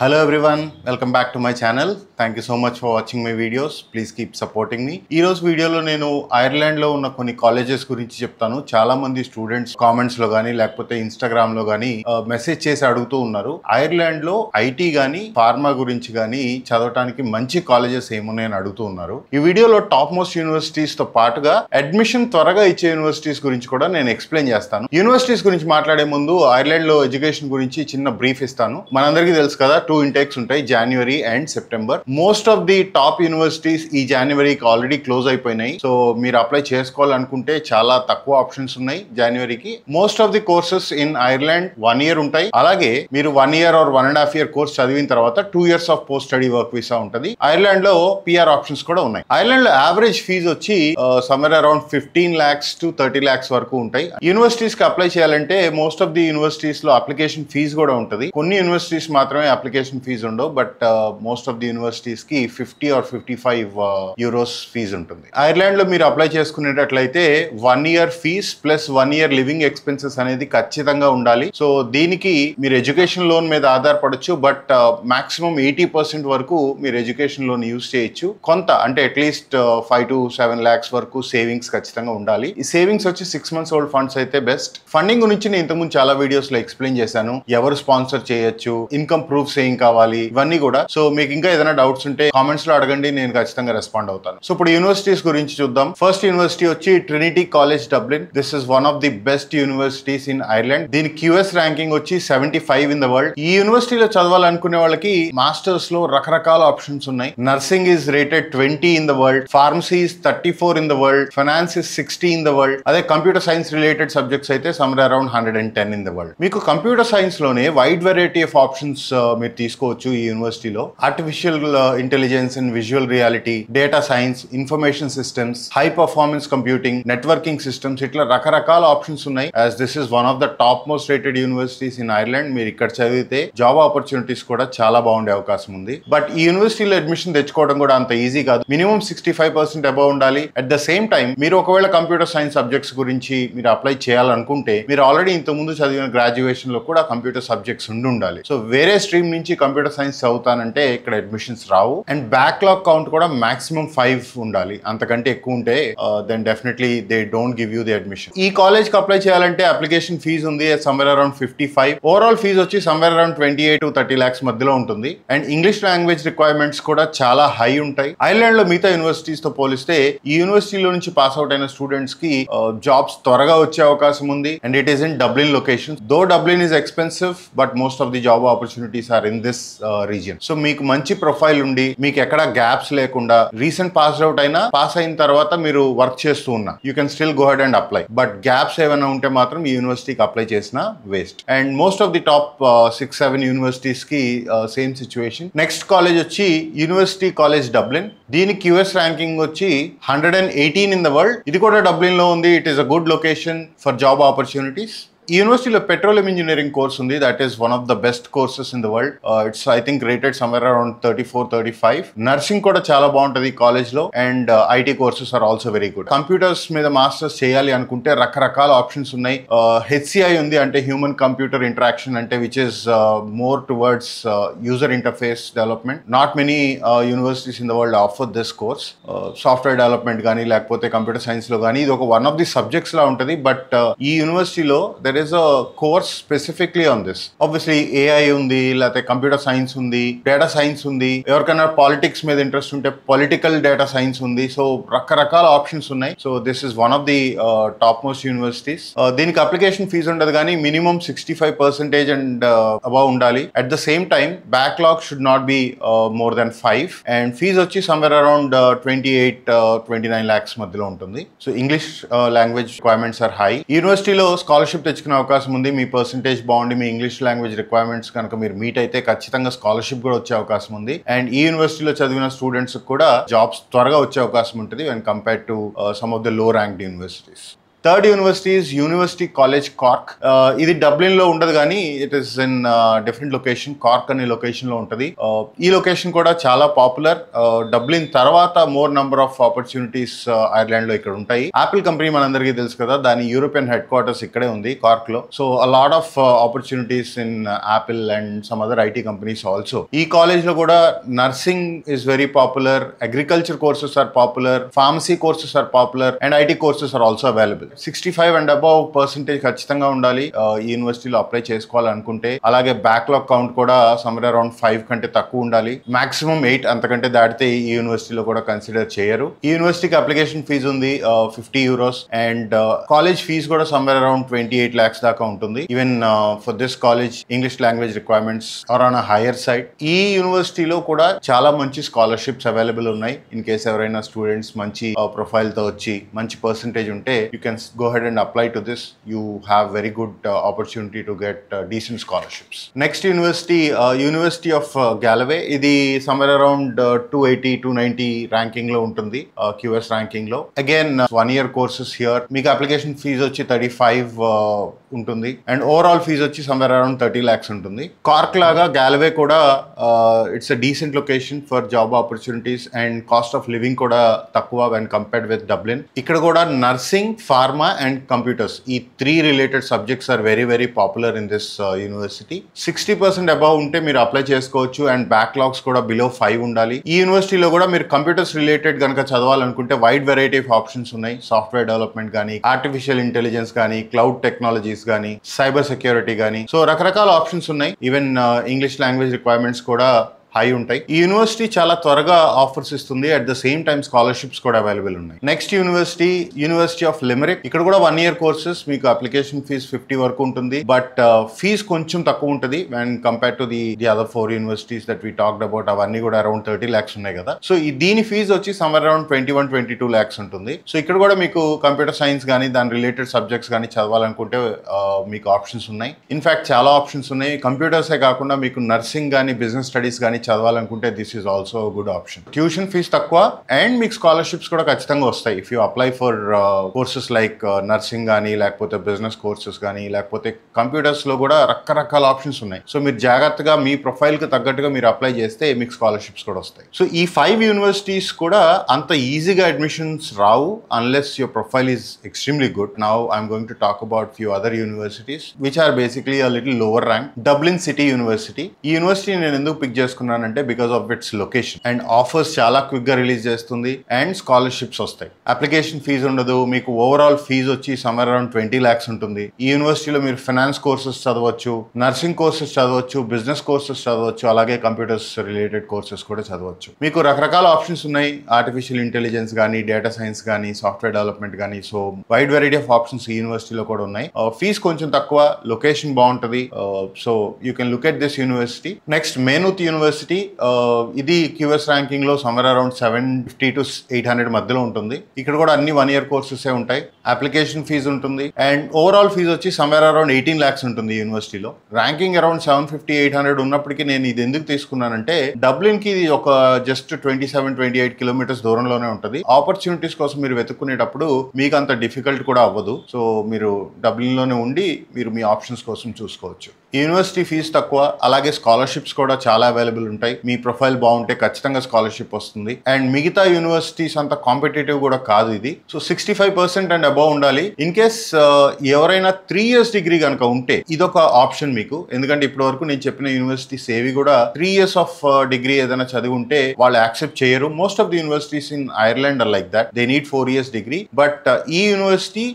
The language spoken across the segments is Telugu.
Hello everyone, welcome back to my channel. Thank you so much for watching my videos. Please keep supporting me. ఈ రోజు వీడియోలో నేను ఐర్లాండ్ లో ఉన్న కొన్ని కాలేజెస్ గురించి చెప్తాను. చాలా మంది స్టూడెంట్స్ కామెంట్స్ లో గానీ లేకపోతే ఇన్స్టాగ్రామ్ లో గానీ మెసేజ్ చేసి అడుగుతూ ఉన్నారు. ఐర్లాండ్ లో ఐటీ గానీ ఫార్మా గురించి గానీ చదవడానికి మంచి కాలేజెస్ ఏమున్నాయని అడుగుతూ ఉన్నారు. ఈ వీడియోలో టాప్ మోస్ట్ యూనివర్సిటీస్ తో పాటుగా అడ్మిషన్ త్వరగా ఇచ్చే యూనివర్సిటీస్ గురించి కూడా నేను ఎక్స్ప్లెయిన్ చేస్తాను. యూనివర్సిటీస్ గురించి మాట్లాడే ముందు ఐర్లాండ్ లో ఎడ్యుకేషన్ గురించి చిన్న బ్రీఫ్ ఇస్తాను. మనందరికీ తెలుసు కదా, 2 intakes ఉంటాయి, జనవరి and September. Most of the top universities ఈ జనవరికి ఆల్రెడీ క్లోజ్ అయిపోయినాయి. సో మీరు అప్లై చేసుకోవాలనుకుంటే చాలా తక్కువ ఆప్షన్స్ ఉన్నాయి జనవరికి. Most of the courses in Ireland 1 year ఉంటాయి. అలాగే మీరు 1 year or 1.5 year కోర్స్ చదివిన తర్వాత 2 years of post study work visa ఉంటుంది. ఐర్లాండ్ లో పిఆర్ ఆప్షన్స్ కూడా ఉన్నాయి. ఐర్లాండ్ లో యావరేజ్ ఫీజు వచ్చి somewhere around 15 lakhs to 30 lakhs వరకు ఉంటాయి. యూనివర్సిటీస్ కి అప్లై చేయాలంటే మోస్ట్ ఆఫ్ ది యూనివర్సిటీస్ లో అప్లికేషన్ ఫీజు కూడా ఉంటుంది. కొన్ని యూనివర్సిటీస్ మాత్రమే అప్లికేషన్ ఫీజు ఉండవు, but most of the universities కి 50 or 55 euros ఫీజు ఉంటుంది. ఐర్లాండ్ లో మీరు అప్లై చేసుకునేటట్లయితే 1 year fee plus 1 year living expenses అనేది ఖచ్చితంగా ఉండాలి. సో దీనికి మీరు ఎడ్యుకేషన్ లోన్ మీద ఆధారపడచ్చు, బట్ మాక్సిమం 80% వరకు మీరు ఎడ్యుకేషన్ లోన్ యూజ్ చేయొచ్చు. కొంత అంటే అట్లీస్ట్ 5 to 7 lakhs వరకు సేవింగ్స్ ఖచ్చితంగా ఉండాలి. ఈ సేవింగ్స్ వచ్చి 6 months old ఫండ్స్ అయితే బెస్ట్. ఫండింగ్ గురించి నేను ఇంతకుముందు చాలా వీడియోస్ లో ఎక్స్ప్లెయిన్ చేశాను. ఎవరు స్పాన్సర్ చేయొచ్చు, ఇన్కమ్ ప్రూఫ్స్ ఏం కావాలి, ఇవన్నీ కూడా. సో మీకు ఇంకా ఏదైనా డౌట్స్ ఉంటే కామెంట్స్ లో అడగండి, నేను ఖచ్చితంగా రెస్పాండ్ అవుతాను. సో ఇప్పుడు యూనివర్సిటీస్ గురించి చూద్దాం. ఫస్ట్ యూనివర్సిటీ వచ్చి Trinity college Dublin. This is one of the best universities in Ireland. దీని QS ర్యాంకింగ్ వచ్చి 75 in the world. ఈ యూనివర్సిటీలో చదవాలనుకునే వాళ్ళకి మాస్టర్స్ లో రకరకాల ఆప్షన్స్ ఉన్నాయి. Nursing is rated 20 in the world, pharmacy is 34 in the world, finance is 60 in the world. అదే కంప్యూటర్ సైన్స్ రిలేటెడ్ సబ్జెక్ట్స్ అయితే somewhere around 110 in the world. మీకు కంప్యూటర్ సైన్స్ లోనే వైడ్ వెరైటీ ఆఫ్ ఆప్షన్స్ మీరు తీసుకోవచ్చు ఈ యూనివర్సిటీలో. Artificial intelligence and visual reality, data science, information systems, high performance computing, networking systems, ఇట్లా రకరకాల ఆప్షన్స్ ఉన్నాయి. As this is one of the top most rated universities in Ireland. మీరు ఇక్కడ చదివితే జాబ్ ఆపర్చునిటీస్ కూడా చాలా బాగుండే అవకాశం ఉంది. బట్ ఈ యూనివర్సిటీలో అడ్మిషన్ తెచ్చుకోవడం కూడా అంత ఈజీ కాదు. మినిమం 65% అబౌవ్ ఉండాలి. అట్ ద సేమ్ టైం మీరు ఒకవేళ కంప్యూటర్ సైన్స్ సబ్జెక్ట్స్ గురించి మీరు అప్లై చేయాలనుకుంటే మీరు ఆల్రెడీ ఇంత ముందు చదివిన గ్రాడ్యుయేషన్ లో కూడా కంప్యూటర్ సబ్జెక్ట్స్ ఉండాలి. సో వేరే స్ట్రీమ్ నుంచి కంప్యూటర్ సైన్స్ చదువుతానంటే ఇక్కడ అడ్మిషన్స్ రావు. అండ్ బ్యాక్లాగ్ కౌంట్ కూడా మాక్సిమం 5 ఉండాలి. అంతకంటే ఎక్కువ ఉంటే then definitely they don't give you the admission. ఈ కాలేజ్ కి అప్లై చేయాలంటే అప్లికేషన్ ఫీజు ఉంది సమ్వేర్ అరౌండ్ 55. ఓవరాల్ ఫీజు వచ్చి సమ్వేర్ అరౌండ్ 28 to 30 lakhs మధ్యలో ఉంటుంది. అండ్ ఇంగ్లీష్ లాంగ్వేజ్ రిక్వైర్మెంట్స్ కూడా చాలా హై ఉంటాయి. ఐర్లాండ్ లో మిగతా యూనివర్సిటీస్ తో పోలిస్తే ఈ యూనివర్సిటీలో నుంచి పాస్ అవుట్ అయిన స్టూడెంట్స్ కి జాబ్స్ త్వరగా వచ్చే అవకాశం ఉంది. And it is in Dublin location. Though Dublin is expensive, but most of the job opportunities are in this region. So మీకు మంచి ప్రొఫైల్ ఉండి మీకు ఎక్కడ గ్యాప్స్ లేకుండా రీసెంట్ పాస్ అవుట్ అయినా పాస్ అయిన తర్వాత మీరు వర్క్ చేస్తూ ఉన్నా you can still go head and apply. But gaps ఏమైనా ఉంటే మాత్రం ఈ యూనివర్సిటీకి అప్లై చేసిన waste. And most of the top 6-7 universities కి సేమ్ సిచ్యువేషన్. నెక్స్ట్ కాలేజ్ వచ్చి యూనివర్సిటీ కాలేజ్ డబ్లిన్. దీని QS ర్యాంకింగ్ వచ్చి 118 in the world. ఇది కూడా డబ్లిన్ లో ఉంది. It is a good location for job opportunities. ఈ యూనివర్సిటీలో పెట్రోలియం ఇంజనీరింగ్ కోర్స్ ఉంది. That is one of the best courses in the world. It's I think rated somewhere around 34-35. Nursing కూడా చాలా బాగుంటుంది ఈ కాలేజ్ లో. And IT courses are also very good. Computers మీద మాస్టర్స్ చేయాలి అనుకుంటే రకరకాల ఆప్షన్స్ ఉన్నాయి. HCI ఉంది, అంటే హ్యూమన్ కంప్యూటర్ ఇంటరాక్షన్, అంటే which is more towards user interface development. Not many universities in the world offer this course. Software development కానీ లేకపోతే కంప్యూటర్ సైన్స్ లో కానీ ఇది ఒక వన్ ఆఫ్ ది సబ్జెక్ట్స్ లా ఉంటుంది. బట్ ఈ యూనివర్సిటీలో there is a course specifically on this. Obviously AI ఉంది, లేకపోతే కంప్యూటర్ సైన్స్ ఉంది, డేటా సైన్స్ ఉంది. ఎవరికైనా పాలిటిక్స్ మీద ఇంట్రెస్ట్ ఉంటే పొలిటికల్ డేటా సైన్స్ ఉంది. సో రకరకాల ఆప్షన్స్ ఉన్నాయి. So this is one of the top most universities. దీనికి అప్లికేషన్ ఫీజు ఉండదు కానీ మినిమం 65% అండ్ అబౌవ్ ఉండాలి. At the same time backlog should not be more than 5. And fee వచ్చి సమ్వేర్ అరౌండ్ 28-29 lakhs మధ్యలో ఉంటుంది. So English language requirements are high. యూనివర్సిటీలో స్కాలర్షిప్ తెచ్చుకునే అవకాశం ఉంది. మీ పర్సంటేజ్ బాగుండి మీ ఇంగ్లీష్ లాంగ్వేజ్ రిక్వైర్మెంట్స్ కనుక మీరు మీట్ అయితే ఖచ్చితంగా స్కాలర్షిప్ కూడా వచ్చే అవకాశం ఉంది. అండ్ ఈ యూనివర్సిటీలో చదివిన స్టూడెంట్స్ కూడా జాబ్స్ త్వరగా వచ్చే అవకాశం ఉంటుంది when compared to some of the low ranked universities. Third university is university college cork. ఇది డబ్లిన్ లో ఉండదు కానీ it is in different location. Cork అనే లొకేషన్ లో ఉంటది. ఈ లొకేషన్ కూడా చాలా పాపులర్. డబ్లిన్ తర్వాత more number of opportunities Ireland లో ఇక్కడ ఉంటాయి. యాపిల్ కంపెనీ మనందరికీ తెలుసు కదా, దాని యూరోపియన్ హెడ్ క్వార్టర్స్ ఇక్కడే ఉంది కార్క్ లో. So a lot of opportunities in Apple and some other IT companies also. ఈ కాలేజ్ లో కూడా nursing is very popular, agriculture courses are popular, pharmacy courses are popular and IT courses are also available. 65 and above percentage ఖచ్చితంగా ఉండాలి ఈ యూనివర్సిటీలో అప్లై చేసుకోవాలనుకుంటే. అలాగే బ్యాక్లాగ్ కౌంట్ కూడా సమ్వేర్ అరౌండ్ 5 కంటే తక్కువ ఉండాలి. మాక్సిమం 8, అంతకంటే దాటితే ఈ యూనివర్సిటీలో కూడా కన్సిడర్ చేయరు. ఈ యూనివర్సిటీకి అప్లికేషన్ ఫీజు ఉంది €50 అండ్ కాలేజ్ ఫీజు కూడా సమ్వేర్ అరౌండ్ 28 lakhs దాకా ఉంటుంది. Even for this college English language requirements are on higher side. ఈ యూనివర్సిటీలో కూడా చాలా మంచి స్కాలర్షిప్స్ అవైలబుల్ ఉన్నాయి. ఇన్ కేస్ ఎవరైనా స్టూడెంట్స్ మంచి ప్రొఫైల్ తో వచ్చి మంచి పర్సెంటేజ్ ఉంటే you can go head and apply to this. You have very good opportunity to get decent scholarships. Next university university of Galway. ఇది సమ్వేర్ అరౌండ్ 280-290 ర్యాంకింగ్ లో ఉంటుంది, QS ర్యాంకింగ్ లో. Again 1 year courses here. మీకు అప్లికేషన్ ఫీజు వచ్చి 35 ఉంటుంది అండ్ ఓవరాల్ ఫీజు వచ్చి సమ్వేర్ అరౌండ్ 30 lakhs ఉంటుంది. కార్క్ లాగా గ్యాలవే కూడా it's a decent location for job opportunities and cost of living కూడా తక్కువ వెన్ కంపేర్డ్ విత్ డబ్లిన్. ఇక్కడ కూడా నర్సింగ్, ఫార్మా అండ్ కంప్యూటర్స్, ఈ 3 related subjects are very very popular in this university. 60% above ఉంటే మీరు అప్లై చేసుకోవచ్చు అండ్ బ్యాక్లాగ్స్ కూడా బిలో 5 ఉండాలి. ఈ యూనివర్సిటీలో కూడా మీరు కంప్యూటర్స్ రిలేటెడ్ కనుక చదవాలనుకుంటే వైడ్ వెరైటీ ఆఫ్ ఆప్షన్స్ ఉన్నాయి. సాఫ్ట్వేర్ డెవలప్మెంట్ కానీ, ఆర్టిఫిషియల్ ఇంటెలిజెన్స్ కానీ, క్లౌడ్ టెక్నాలజీస్ కానీ, సైబర్ సెక్యూరిటీ కానీ, సో రకరకాల ఆప్షన్స్ ఉన్నాయి. ఈవెన్ ఇంగ్లీష్ లాంగ్వేజ్ రిక్వైర్మెంట్స్ కూడా హై ఉంటాయి. ఈ యూనివర్సిటీ చాలా త్వరగా ఆఫర్స్ ఇస్తుంది. At the same time scholarships కూడా అవైలబుల్ ఉన్నాయి. Next university of Limerick. ఇక్కడ కూడా 1 year కోర్సెస్. మీకు అప్లికేషన్ ఫీజ్ 50 వరకు ఉంటుంది, బట్ ఫీజ్ కొంచెం తక్కువ ఉంటుంది when compare to the other 4 universities that we talked about. అవన్నీ కూడా అరౌండ్ 30 lakhs ఉన్నాయి కదా. సో దీని ఫీజ్ వచ్చి సమ్వేర్ అరౌండ్ 21-22 lakhs ఉంటుంది. సో ఇక్కడ కూడా మీకు కంప్యూటర్ సైన్స్ కానీ దాని రిలేటెడ్ సబ్జెక్ట్స్ కానీ చదవాలనుకుంటే మీకు ఆప్షన్స్ ఉన్నాయి. ఇన్ఫాక్ట్ చాలా ఆప్షన్స్ ఉన్నాయి. కంప్యూటర్సే కాకుండా మీకు నర్సింగ్ కానీ, బిజినెస్ స్టడీస్ కానీ చదవాలనుకుంటే this is also good option. Tuition fee తక్కువ అండ్ మీకు స్కాలర్షిప్స్ కూడా ఖచ్చితంగా వస్తాయి if you apply for courses like nursing కానీ, లేకపోతే బిజినెస్ కోర్సెస్ కానీ, లేకపోతే కంప్యూటర్స్ లో కూడా రకరకాల ఆప్షన్స్ ఉన్నాయి. సో మీరు జాగ్రత్తగా మీ ప్రొఫైల్ కి తగ్గట్టుగా మీరు అప్లై చేస్తే మీకు స్కాలర్షిప్స్ కూడా వస్తాయి. సో ఈ 5 యూనివర్సిటీస్ కూడా అంత ఈజీగా అడ్మిషన్స్ రావు unless your profile is extremely good. Now I'm going to talk about few other universities which are basically a little lower rank. Dublin city university. ఈ యూనివర్సిటీ నేను ఎందుకు పిక్ చేసుకున్నాను అంటే because of its location and offers చాలా క్విక్ గా రిలీజ్ చేస్తుంది అండ్ స్కాలర్షిప్స్ వస్తాయి. అప్లికేషన్ ఫీజు ఉండదు. మీకు ఓవరాల్ ఫీజు వచ్చి సమ్వేర్ అరౌండ్ 20 lakhs ఉంటుంది. ఈ యూనివర్సిటీలో మీరు ఫైనాన్స్ కోర్సెస్ చదవచ్చు, నర్సింగ్ కోర్సెస్ చదవచ్చు, బిజినెస్ కోర్సెస్ చదవచ్చు, అలాగే కంప్యూటర్స్ రిలేటెడ్ కోర్సెస్ కూడా చదవచ్చు. మీకు రకరకాల ఆప్షన్స్ ఉన్నాయి. ఆర్టిఫిషియల్ ఇంటెలిజెన్స్ కానీ, డేటా సైన్స్ కానీ, సాఫ్ట్వేర్ డెవలప్మెంట్ కానీ, so wide variety of options ఈ యూనివర్సిటీలో కూడా ఉన్నాయి. ఫీజు కొంచెం తక్కువ, లొకేషన్ బాగుంటుంది. So you can look at this university. Next Maynooth university. ఇది QS ర్యాంకింగ్ లో సమ్వేర్ అరౌండ్ 750-800 మధ్యలో ఉంటుంది. ఇక్కడ కూడా అన్ని 1 year కోర్సెస్ ఉంటాయి. అప్లికేషన్ ఫీజు ఉంటుంది అండ్ ఓవరాల్ ఫీజు వచ్చి సమ్వేర్ అరౌండ్ 18 lakhs ఉంటుంది ఈ యూనివర్సిటీలో. ర్యాంకింగ్ అరౌండ్ 750-800 ఉన్నప్పటికీ నేను ఇది ఎందుకు తీసుకున్నానంటే డబ్లిన్ కి ఇది ఒక జస్ట్ 27-28 kilometers దూరంలోనే ఉంటుంది. ఆపర్చునిటీస్ కోసం మీరు వెతుక్కునేటప్పుడు మీకు అంత డిఫికల్ట్ కూడా అవ్వదు. సో మీరు డబ్లిన్ లోనే ఉండి మీరు మీ ఆప్షన్స్ కోసం చూసుకోవచ్చు. ఈ యూనివర్సిటీ ఫీజు తక్కువ, అలాగే స్కాలర్షిప్స్ కూడా చాలా అవైలబుల్ ఉంటాయి. మీ ప్రొఫైల్ బాగుంటే ఖచ్చితంగా స్కాలర్షిప్ వస్తుంది. అండ్ మిగతా యూనివర్సిటీస్ అంత కాంపిటేటివ్ కూడా కాదు ఇది. సో 65% అండ్ అబౌవ్ ఉండాలి. ఇన్ కేస్ ఎవరైనా 3 years డిగ్రీ కనుక ఉంటే ఇదొక ఆప్షన్ మీకు. ఎందుకంటే ఇప్పటి వరకు నేను చెప్పిన యూనివర్సిటీస్ ఏవి కూడా 3 years ఆఫ్ డిగ్రీ ఏదైనా చదివి ఉంటే వాళ్ళు యాక్సెప్ట్ చేయరు. Most of the universities in Ireland are like that. They need 4 years degree. But ఈ యూనివర్సిటీ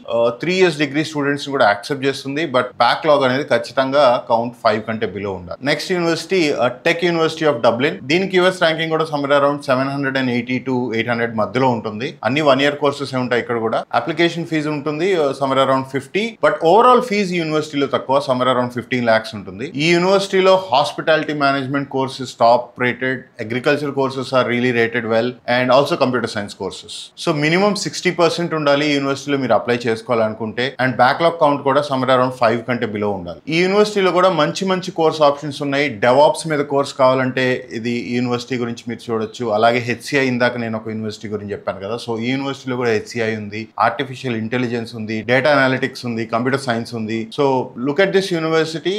3 years డిగ్రీ స్టూడెంట్స్ కూడా యాక్సెప్ట్ చేస్తుంది. బట్ బ్యాక్లాగ్ అనేది ఖచ్చితంగా కౌంట్ 5 కంటే బిలో ఉండాలి. Next university tech university of Dublin. దీనికి US ర్యాంకింగ్ కూడా సమ్వేర్ అరౌండ్ 780-800 మధ్యలో ఉంటుంది. అన్ని 1 year కోర్సెస్ ఉంటాయి. ఇక్కడ కూడా అప్లికేషన్ ఫీజు ఉంటుంది somewhere around 50, but overall fee యూనివర్సిటీలో తక్కువ, సమ్వేర్ అరౌండ్ 15 lakhs ఉంటుంది. ఈ యూనివర్సిటీలో hospitality management courses top rated, agriculture courses are really rated well and also computer science courses. So minimum 60% ఉండాలి ఈ యూనివర్సిటీలో మీరు అప్లై చేసుకోవాలనుకుంటే. అండ్ బ్యాక్లాగ్ కౌంట్ కూడా సమ్వేర్ అరౌండ్ 5 కంటే బిలో ఉండాలి. ఈ యూనివర్సిటీలో యూనివర్సిటీలో కూడా మంచి మంచి కోర్స్ ఆప్షన్స్ ఉన్నాయి. డెవాప్స్ మీద కోర్స్ కావాలంటే ఇది ఈ యూనివర్సిటీ గురించి మీరు చూడొచ్చు. అలాగే హెచ్సిఐ, ఇందాక నేను ఒక యూనివర్సిటీ గురించి చెప్పాను కదా, సో ఈ యూనివర్సిటీలో కూడా హెచ్సిఐ ఉంది, ఆర్టిఫిషియల్ ఇంటెలిజెన్స్ ఉంది, డేటా అనాలిటిక్స్ ఉంది, కంప్యూటర్ సైన్స్ ఉంది. So look at this university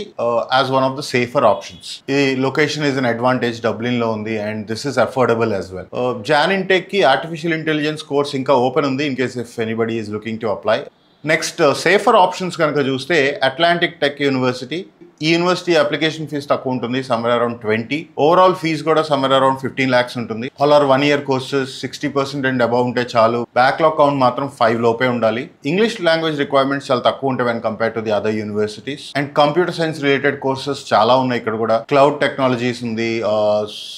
as one of the safer options. ఈ location is an advantage, Dublin లో ఉంది and this is affordable as well. Jan intake కి ఆర్టిఫిషియల్ ఇంటెలిజెన్స్ కోర్స్ ఇంకా ఓపెన్ ఉంది in case if anybody is looking to apply. Next safer options కనుక చూస్తే అట్లాంటిక్ టెక్ యూనివర్సిటీ. ఈ యూనివర్సిటీ అప్లికేషన్ ఫీజు తక్కువ ఉంటుంది, సమ్వేర్ అరౌండ్ 20. ఓవరాల్ ఫీజు కూడా సమ్వేర్ అరౌండ్ 15 lakhs ఉంటుంది. All are 1 year courses, 60% and above ఉంటే చాలు. బ్యాక్లాగ్ కౌంట్ మాత్రం 5 లోపే ఉండాలి. ఇంగ్లీష్ లాంగ్వేజ్ రిక్వైర్మెంట్స్ చాలా తక్కువ ఉంటాయి when compare to the other universities. And computer science related courses చాలా ఉన్నాయి ఇక్కడ కూడా. క్లౌడ్ టెక్నాలజీస్ ఉంది,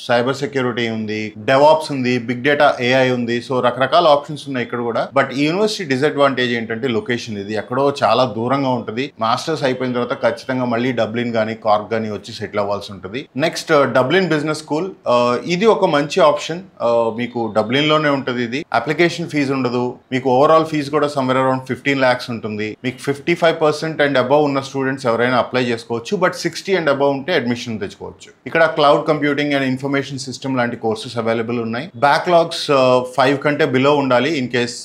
సైబర్ సెక్యూరిటీ ఉంది, డెవాప్స్ ఉంది, బిగ్ డేటా ఏఐ ఉంది. సో రకరకాల ఆప్షన్స్ ఉన్నాయి ఇక్కడ కూడా. బట్ ఈ యూనివర్సిటీ డిసడ్వాంటేజ్ ఏంటంటే లొకేషన్. ఇది ఎక్కడో చాలా దూరంగా ఉంటుంది. మాస్టర్స్ అయిపోయిన తర్వాత ఖచ్చితంగా మళ్ళీ డబ్లిన్ కానీ కార్క్ కానీ వచ్చి సెటిల్ అవ్వాల్సి ఉంటుంది. Next Dublin business school. ఇది ఒక మంచి ఆప్షన్. మీకు డబ్లిన్ లోనే ఉంటుంది. ఇది అప్లికేషన్ ఫీజు ఉండదు. మీకు ఓవరాల్ ఫీజు కూడా సమ్వేర్ అరౌండ్ 15 lakhs ఉంటుంది. మీకు 55% అండ్ అబౌవ్ ఉన్న స్టూడెంట్స్ ఎవరైనా అప్లై చేసుకోవచ్చు. బట్ 60 అండ్ అబౌవ్ ఉంటే అడ్మిషన్ తెచ్చుకోవచ్చు. ఇక్కడ cloud computing and information system లాంటి కోర్సెస్ అవైలబుల్ ఉన్నాయి. బ్యాక్లాగ్స్ 5 కంటే బిలో ఉండాలి ఇన్ కేస్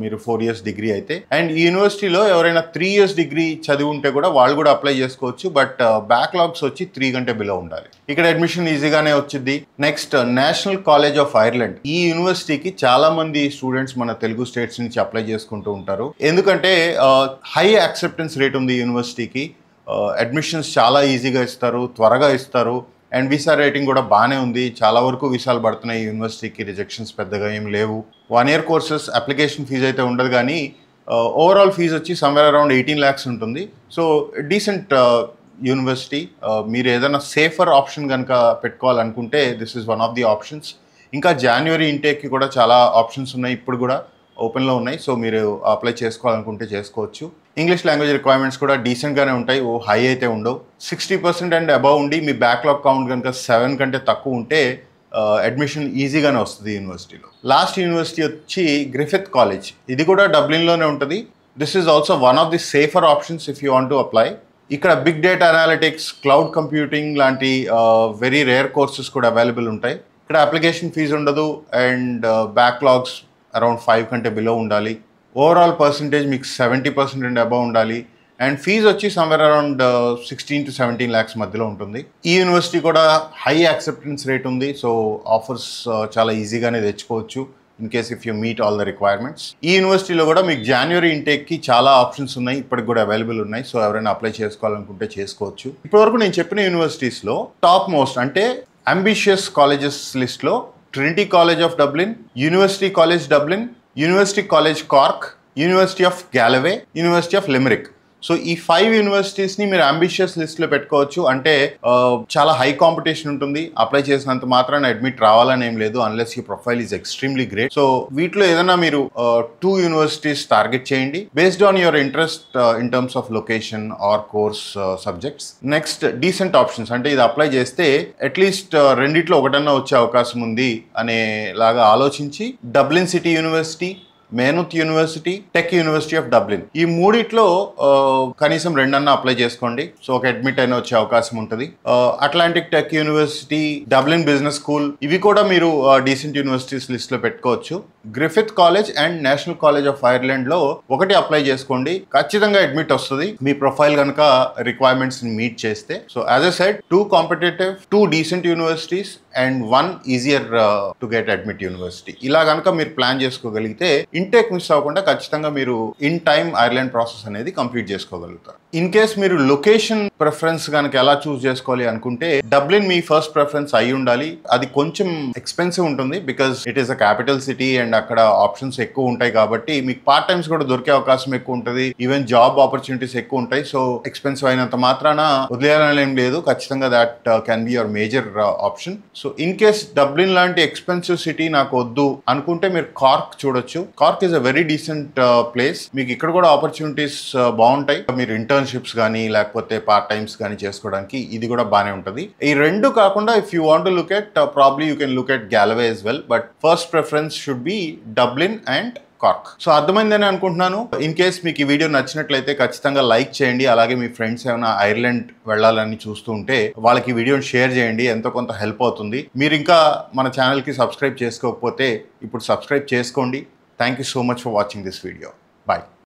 మీరు 4 years డిగ్రీ అయితే. అండ్ ఈ యూనివర్సిటీలో ఎవరైనా 3 years డిగ్రీ చదివి ఉంటే కూడా వాళ్ళు కూడా అప్లై చేసుకోవచ్చు. బట్ బ్యాక్లాగ్స్ వచ్చి 3 కంటే బిలో ఉండాలి. ఇక్కడ అడ్మిషన్ ఈజీగానే వచ్చింది. Next national college of Ireland. ఈ యూనివర్సిటీకి చాలా మంది స్టూడెంట్స్ మన తెలుగు స్టేట్స్ నుంచి అప్లై చేసుకుంటూ ఉంటారు. ఎందుకంటే హై యాక్సెప్టెన్స్ రేట్ ఉంది యూనివర్సిటీకి. అడ్మిషన్స్ చాలా ఈజీగా ఇస్తారు, త్వరగా ఇస్తారు. అండ్ వీసా రేటింగ్ కూడా బాగానే ఉంది. చాలా వరకు వీసాలు పడుతున్నాయి యూనివర్సిటీకి. రిజెక్షన్స్ పెద్దగా ఏం లేవు. 1 year కోర్సెస్, అప్లికేషన్ ఫీజు అయితే ఉండదు కానీ ఓవరాల్ ఫీజు వచ్చి సమ్వేర్ అరౌండ్ 18 lakhs ఉంటుంది. So decent university. మీరు ఏదైనా సేఫర్ ఆప్షన్ కనుక పెట్టుకోవాలనుకుంటే this is one of the options. ఇంకా జాన్యువరి ఇంటేక్కి కూడా చాలా ఆప్షన్స్ ఉన్నాయి, ఇప్పుడు కూడా ఓపెన్లో ఉన్నాయి. సో మీరు అప్లై చేసుకోవాలనుకుంటే చేసుకోవచ్చు. ఇంగ్లీష్ లాంగ్వేజ్ రిక్వైర్మెంట్స్ కూడా డీసెంట్గానే ఉంటాయి, ఓ హై అయితే ఉండవు. 60% అండ్ అబౌవ్ ఉండి మీ బ్యాక్లాగ్ కౌంట్ కనుక 7 కంటే తక్కువ ఉంటే అడ్మిషన్ ఈజీగానే వస్తుంది యూనివర్సిటీలో. లాస్ట్ యూనివర్సిటీ వచ్చి గ్రిఫిత్ కాలేజ్. ఇది కూడా డబ్లిన్లోనే ఉంటుంది. This is also one of the safer options if you want to apply. ఇక్కడ big data analytics, cloud computing లాంటి వెరీ రేర్ కోర్సెస్ కూడా అవైలబుల్ ఉంటాయి. ఇక్కడ అప్లికేషన్ ఫీజు ఉండదు అండ్ బ్యాక్లాగ్స్ అరౌండ్ 5 కంటే బిలో ఉండాలి. ఓవరాల్ పర్సంటేజ్ మీకు 70% అండ్ అబౌవ్ ఉండాలి. అండ్ ఫీజు వచ్చి సమ్వేర్ అరౌండ్ 16 to 17 lakhs మధ్యలో ఉంటుంది. ఈ యూనివర్సిటీ కూడా హై యాక్సెప్టెన్స్ రేట్ ఉంది. సో ఆఫర్స్ చాలా ఈజీగానే తెచ్చుకోవచ్చు in case if you meet all the requirements. ఈ యూనివర్సిటీలో కూడా మీకు జాన్యువరి ఇంటేక్కి చాలా ఆప్షన్స్ ఉన్నాయి, ఇప్పటికి కూడా అవైలబుల్ ఉన్నాయి. సో ఎవరైనా అప్లై చేసుకోవాలనుకుంటే చేసుకోవచ్చు. ఇప్పటివరకు నేను చెప్పిన యూనివర్సిటీస్లో టాప్ మోస్ట్ అంటే అంబిషియస్ కాలేజెస్ లిస్ట్లో Trinity college of Dublin, university college Dublin, university college Cork, university of Galway, university of Limerick. So ఈ 5 యూనివర్సిటీస్ని మీరు అంబిషియస్ లిస్ట్లో పెట్టుకోవచ్చు. అంటే చాలా హై కాంపిటీషన్ ఉంటుంది. అప్లై చేసినంత మాత్రాన అడ్మిట్ రావాలని ఏం లేదు, unless you profile is extremely great. So వీటిలో ఏదైనా మీరు 2 యూనివర్సిటీస్ టార్గెట్ చేయండి based on your interest in terms of location or course subjects. Next decent options. అంటే ఇది అప్లై చేస్తే అట్లీస్ట్ రెండిట్లో ఒకటన్నా వచ్చే అవకాశం ఉంది అనేలాగా ఆలోచించి Dublin city university, Maynooth university, tech university of Dublin, ఈ మూడిట్లో కనీసం 2 అన్నా అప్లై చేసుకోండి. సో ఒక అడ్మిట్ అయినా వచ్చే అవకాశం ఉంటుంది. Atlantic tech university, Dublin business school, ఇవి కూడా మీరు డీసెంట్ యూనివర్సిటీస్ లిస్ట్లో పెట్టుకోవచ్చు. Griffith college and national college of ఐర్లాండ్లో ఒకటి అప్లై చేసుకోండి, ఖచ్చితంగా అడ్మిట్ వస్తుంది మీ ప్రొఫైల్ కనుక రిక్వైర్మెంట్స్ మీట్ చేస్తే. So as a said, 2 competitive, 2 decent universities and 1 easier to get admit university. ఇలా కనుక మీరు ప్లాన్ చేసుకోగలిగితే ఇంటేక్ మిస్ అవ్వకుండా ఖచ్చితంగా మీరు ఇన్ టైమ్ ఐర్లాండ్ ప్రాసెస్ అనేది కంప్లీట్ చేసుకోగలుగుతారు. ఇన్ కేస్ మీరు లొకేషన్ ప్రిఫరెన్స్ కనుక ఎలా చూస్ చేసుకోవాలి అనుకుంటే డబ్లిన్ మీ ఫస్ట్ ప్రిఫరెన్స్ అయి ఉండాలి. అది కొంచెం ఎక్స్పెన్సివ్ ఉంటుంది because it is a capital city and అక్కడ ఆప్షన్స్ ఎక్కువ ఉంటాయి కాబట్టి మీకు పార్ట్ టైమ్స్ కూడా దొరికే అవకాశం ఎక్కువ ఉంటుంది. ఈవెన్ జాబ్ ఆపర్చునిటీస్ ఎక్కువ ఉంటాయి. సో ఎక్స్పెన్సివ్ అయినంత మాత్రాన వదిలేయాలని ఏం లేదు, ఖచ్చితంగా that can be your major option. So in case Dublin లాంటి ఎక్స్పెన్సివ్ సిటీ నాకు వద్దు అనుకుంటే మీరు కార్క్ చూడొచ్చు. Cork is a very decent place. మీకు ఇక్కడ కూడా ఆపర్చునిటీస్ బాగుంటాయి. మీరు ఇంటర్న్షిప్స్ కానీ లేకపోతే పార్ట్ టైమ్స్ కానీ చేసుకోవడానికి ఇది కూడా బాగానే ఉంటుంది. ఈ రెండు కాకుండా if you want to look at probably you can look at Galway as well, but first preference should be Dublin and Cork. So అర్థమైందని అనుకుంటున్నాను. ఇన్ కేస్ మీకు ఈ వీడియో నచ్చినట్లయితే ఖచ్చితంగా లైక్ చేయండి. అలాగే మీ ఫ్రెండ్స్ ఏమైనా ఐర్లాండ్ వెళ్ళాలని చూస్తూ ఉంటే వాళ్ళకి ఈ వీడియోని షేర్ చేయండి, ఎంతో కొంత హెల్ప్ అవుతుంది. మీరు ఇంకా మన ఛానల్కి సబ్స్క్రైబ్ చేసుకోకపోతే ఇప్పుడు సబ్స్క్రైబ్ చేసుకోండి. Thank you so much for watching this video. Bye.